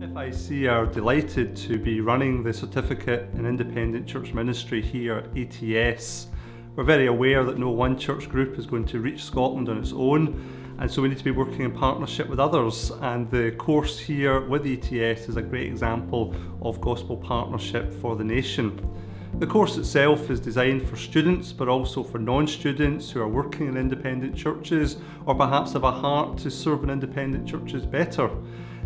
FIC are delighted to be running the Certificate in Independent Church Ministry here at ETS. We're very aware that no one church group is going to reach Scotland on its own, and so we need to be working in partnership with others, and the course here with ETS is a great example of gospel partnership for the nation. The course itself is designed for students, but also for non-students who are working in independent churches or perhaps have a heart to serve in independent churches better.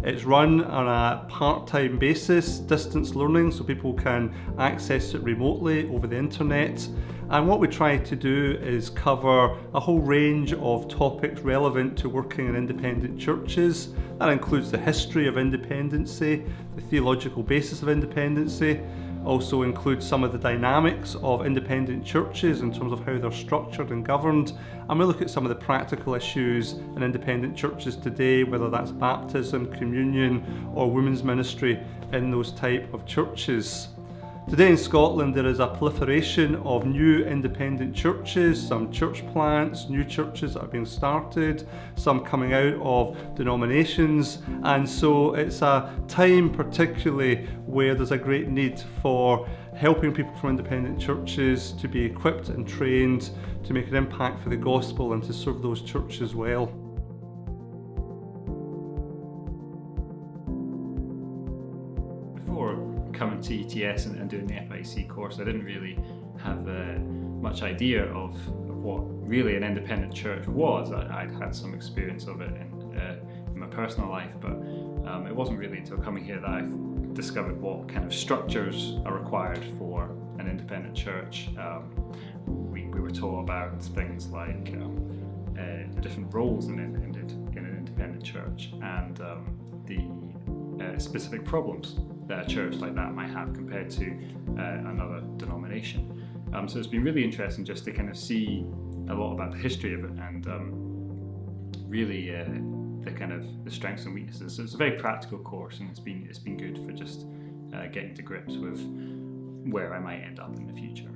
It's run on a part-time basis, distance learning, so people can access it remotely over the internet. And what we try to do is cover a whole range of topics relevant to working in independent churches. That includes the history of independency, the theological basis of independency, also includes some of the dynamics of independent churches in terms of how they're structured and governed, and we look at some of the practical issues in independent churches today, whether that's baptism, communion or women's ministry in those type of churches. Today in Scotland there is a proliferation of new independent churches, some church plants, new churches that are being started, some coming out of denominations, and so it's a time particularly where there's a great need for helping people from independent churches to be equipped and trained to make an impact for the gospel and to serve those churches well. Before coming to ETS and doing the FIC course, I didn't really have much idea of what really an independent church was. I'd had some experience of it in my personal life, but it wasn't really until coming here that I discovered what kind of structures are required for an independent church. We were taught about things like the different roles in an independent church and the specific problems that a church like that might have compared to another denomination. So it's been really interesting just to kind of see a lot about the history of it and really the kind of the strengths and weaknesses. So it's a very practical course, and it's been good for just getting to grips with where I might end up in the future.